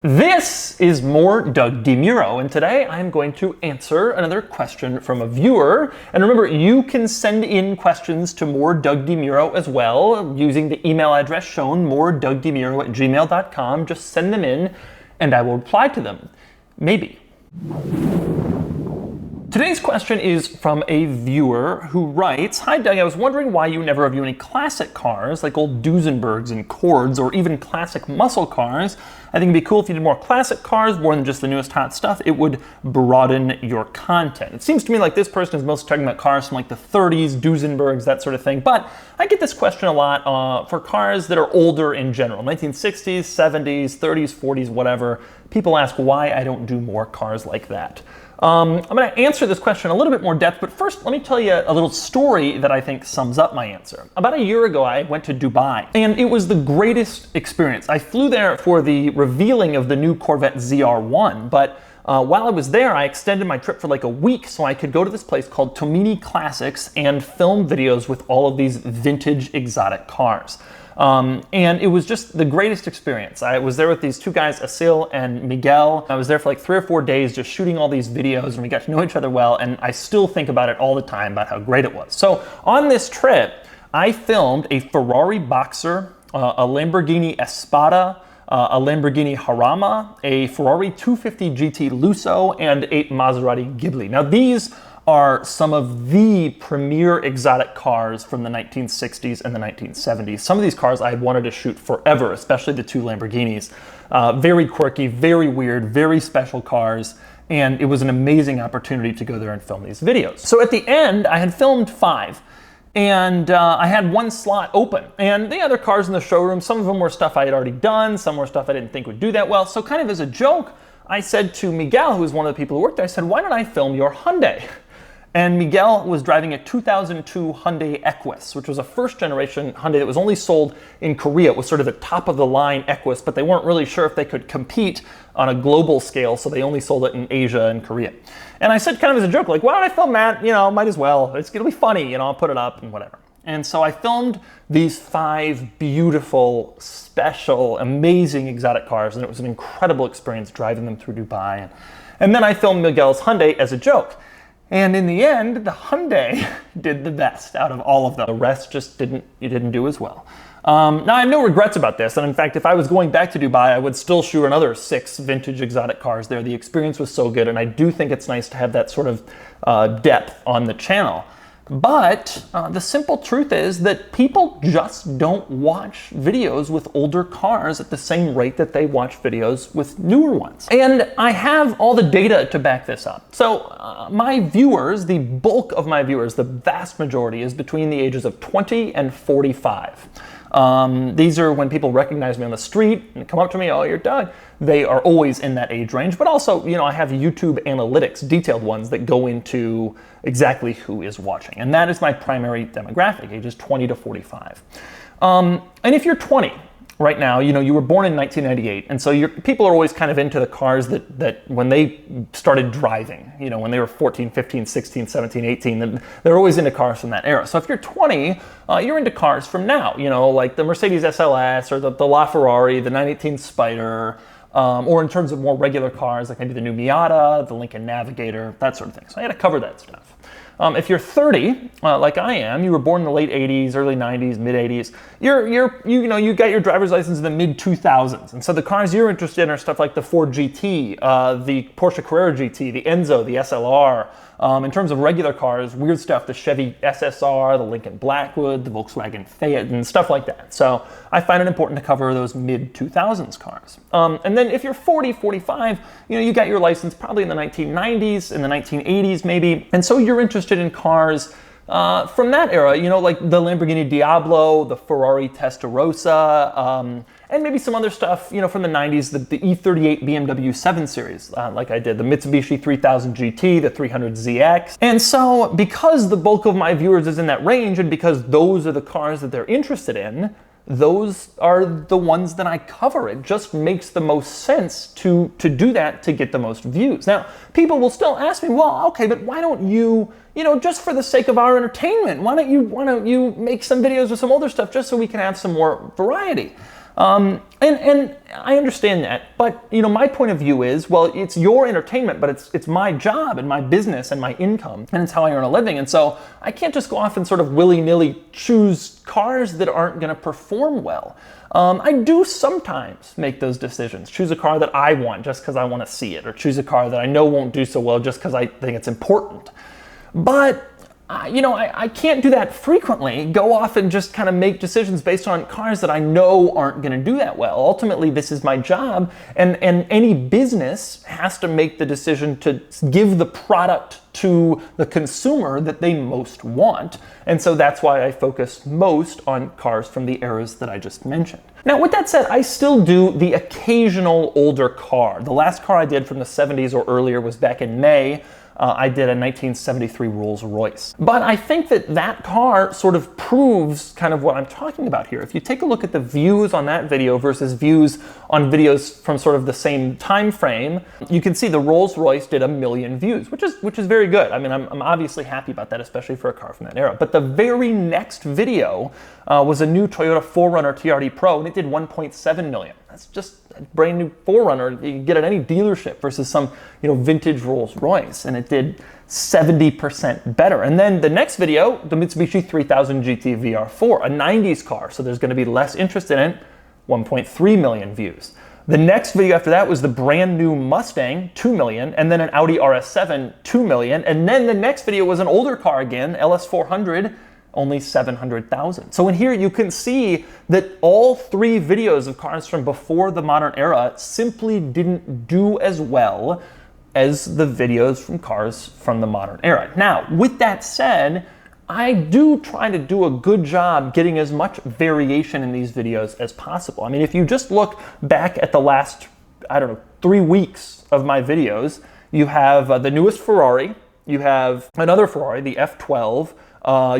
This is More Doug DeMuro, and today I'm going to answer another question from a viewer. And remember, you can send in questions to More Doug DeMuro as well using the email address shown, moredougdemuro@gmail.com. Just send them in, and I will reply to them. Maybe. Today's question is from a viewer who writes, "Hi Doug, I was wondering why you never review any classic cars like old Duesenbergs and Cords or even classic muscle cars. I think it'd be cool if you did more classic cars, more than just the newest hot stuff. It would broaden your content." It seems to me like this person is mostly talking about cars from like the 30s, Duesenbergs, that sort of thing. But I get this question a lot for cars that are older in general, 1960s, 70s, 30s, 40s, whatever. People ask why I don't do more cars like that. I'm going to answer this question a little bit more depth, but first let me tell you a little story that I think sums up my answer. About a year ago, I went to Dubai, and it was the greatest experience. I flew there for the revealing of the new Corvette ZR1, but while I was there, I extended my trip for like a week so I could go to this place called Tomini Classics and film videos with all of these vintage exotic cars. And it was just the greatest experience. I was there with these two guys, Asil and Miguel. I was there for like 3 or 4 days just shooting all these videos, and we got to know each other well, and I still think about it all the time about how great it was. So on this trip, I filmed a Ferrari Boxer, a Lamborghini Espada, a Lamborghini Jarama, a Ferrari 250 GT Lusso, and 8 Maserati Ghibli. Now these are some of the premier exotic cars from the 1960s and the 1970s. Some of these cars I had wanted to shoot forever, especially the 2 Lamborghinis. Very quirky, very weird, very special cars, and it was an amazing opportunity to go there and film these videos. So at the end, I had filmed 5. And I had 1 slot open. And the other cars in the showroom, some of them were stuff I had already done, some were stuff I didn't think would do that well. So kind of as a joke, I said to Miguel, who was one of the people who worked there, I said, "Why don't I film your Hyundai?" And Miguel was driving a 2002 Hyundai Equus, which was a first-generation Hyundai that was only sold in Korea. It was sort of the top-of-the-line Equus, but they weren't really sure if they could compete on a global scale, so they only sold it in Asia and Korea. And I said kind of as a joke, like, "Why don't I film that? You know, might as well. It'll be funny, you know, I'll put it up and whatever." And so I filmed these 5 beautiful, special, amazing exotic cars, and it was an incredible experience driving them through Dubai. And then I filmed Miguel's Hyundai as a joke. And in the end, the Hyundai did the best out of all of them. The rest just didn't do as well. Now, I have no regrets about this. And in fact, if I was going back to Dubai, I would still shoot another 6 vintage exotic cars there. The experience was so good. And I do think it's nice to have that sort of depth on the channel. But the simple truth is that people just don't watch videos with older cars at the same rate that they watch videos with newer ones. And I have all the data to back this up. So my viewers, the bulk of my viewers, the vast majority is between the ages of 20 and 45. These are when people recognize me on the street and come up to me, "Oh, you're Doug." They are always in that age range, but also, you know, I have YouTube analytics, detailed ones that go into exactly who is watching. And that is my primary demographic, ages 20 to 45. And if you're 20 right now, you know, you were born in 1998, and so people are always kind of into the cars that when they started driving, you know, when they were 14, 15, 16, 17, 18, they're always into cars from that era. So if you're 20, you're into cars from now, you know, like the Mercedes SLS or the LaFerrari, the 918 Spider, or in terms of more regular cars, like maybe the new Miata, the Lincoln Navigator, that sort of thing. So I had to cover that stuff. If you're 30, like I am, you were born in the late 80s, early 90s, mid 80s, you got your driver's license in the mid 2000s. And so the cars you're interested in are stuff like the Ford GT, the Porsche Carrera GT, the Enzo, the SLR. In terms of regular cars, weird stuff, the Chevy SSR, the Lincoln Blackwood, the Volkswagen Fayette, and stuff like that. So I find it important to cover those mid-2000s cars. And then if you're 40, 45, you know, you got your license probably in the 1990s, in the 1980s maybe, and so you're interested in cars from that era, you know, like the Lamborghini Diablo, the Ferrari Testarossa, and maybe some other stuff, you know, from the 90s, the E38 BMW 7 Series, like I did, the Mitsubishi 3000 GT, the 300ZX. And so because the bulk of my viewers is in that range, and because those are the cars that they're interested in, those are the ones that I cover. It just makes the most sense to do that to get the most views. Now, people will still ask me, well, okay, but why don't you, just for the sake of our entertainment, why don't you make some videos with some older stuff just so we can have some more variety? And I understand that, but you know, my point of view is, well, it's your entertainment, but it's my job and my business and my income, and it's how I earn a living. And so I can't just go off and sort of willy-nilly choose cars that aren't going to perform well. I do sometimes make those decisions. Choose a car that I want just because I want to see it, or choose a car that I know won't do so well just because I think it's important. But you know, I can't do that frequently, go off and just kind of make decisions based on cars that I know aren't going to do that well. Ultimately, this is my job, and any business has to make the decision to give the product to the consumer that they most want. And so that's why I focus most on cars from the eras that I just mentioned. Now, with that said, I still do the occasional older car. The last car I did from the 70s or earlier was back in May. I did a 1973 Rolls Royce. But I think that car sort of proves kind of what I'm talking about here. If you take a look at the views on that video versus views on videos from sort of the same time frame, you can see the Rolls Royce did 1 million views, which is very good. I mean, I'm obviously happy about that, especially for a car from that era. But the very next video was a new Toyota 4Runner TRD Pro, and it did 1.7 million. That's just a brand new 4Runner you can get at any dealership versus some, you know, vintage Rolls Royce, and it did 70% better. And then the next video, the Mitsubishi 3000 GT VR4, a 90s car, so there's going to be less interest in it, 1.3 million views. The next video after that was the brand new Mustang, 2 million, and then an Audi RS7, 2 million, and then the next video was an older car again, LS400, only 700,000. So in here you can see that all 3 videos of cars from before the modern era simply didn't do as well as the videos from cars from the modern era. Now, with that said, I do try to do a good job getting as much variation in these videos as possible. I mean, if you just look back at the last, I don't know, 3 weeks of my videos, you have the newest Ferrari, you have another Ferrari, the F12,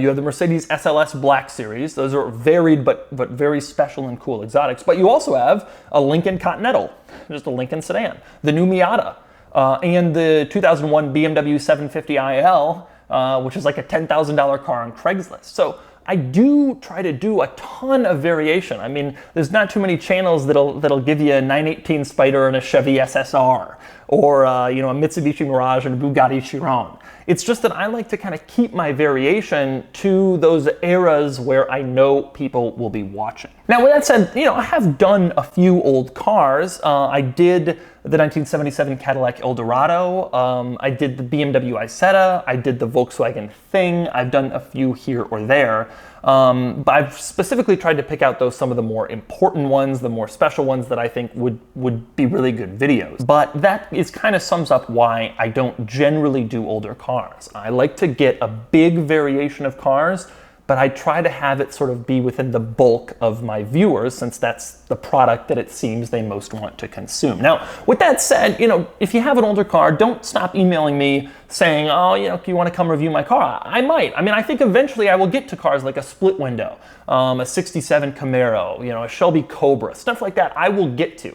you have the Mercedes SLS Black Series. Those are varied but very special and cool exotics. But you also have a Lincoln Continental, just a Lincoln sedan, the new Miata, and the 2001 BMW 750iL, which is like a $10,000 car on Craigslist. So I do try to do a ton of variation. I mean, there's not too many channels that'll give you a 918 Spider and a Chevy SSR, or you know, a Mitsubishi Mirage and a Bugatti Chiron. It's just that I like to kind of keep my variation to those eras where I know people will be watching. Now, with that said, you know, I have done a few old cars. I did the 1977 Cadillac Eldorado. I did the BMW Isetta. I did the Volkswagen Thing. I've done a few here or there. But I've specifically tried to pick out some of the more important ones, the more special ones that I think would be really good videos. But that kind of sums up why I don't generally do older cars. I like to get a big variation of cars, but I try to have it sort of be within the bulk of my viewers, since that's the product that it seems they most want to consume. Now, with that said, you know, if you have an older car, don't stop emailing me saying, oh, you know, do you want to come review my car? I might. I mean, I think eventually I will get to cars like a split window, a 67 Camaro, you know, a Shelby Cobra, stuff like that I will get to.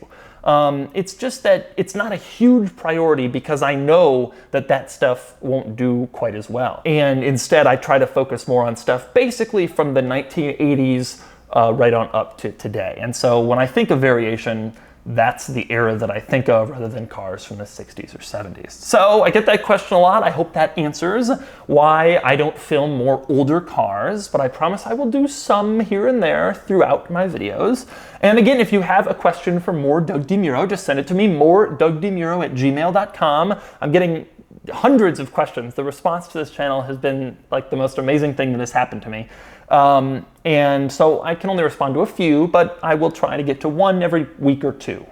It's just that it's not a huge priority because I know that stuff won't do quite as well. And instead, I try to focus more on stuff basically from the 1980s right on up to today. And so when I think of variation, that's the era that I think of rather than cars from the 60s or 70s. So I get that question a lot. I hope that answers why I don't film more older cars, but I promise I will do some here and there throughout my videos. And again, if you have a question for More Doug DeMuro, just send it to me, moredougdemuro@gmail.com. I'm getting hundreds of questions. The response to this channel has been like the most amazing thing that has happened to me. And so I can only respond to a few, but I will try to get to one every week or two.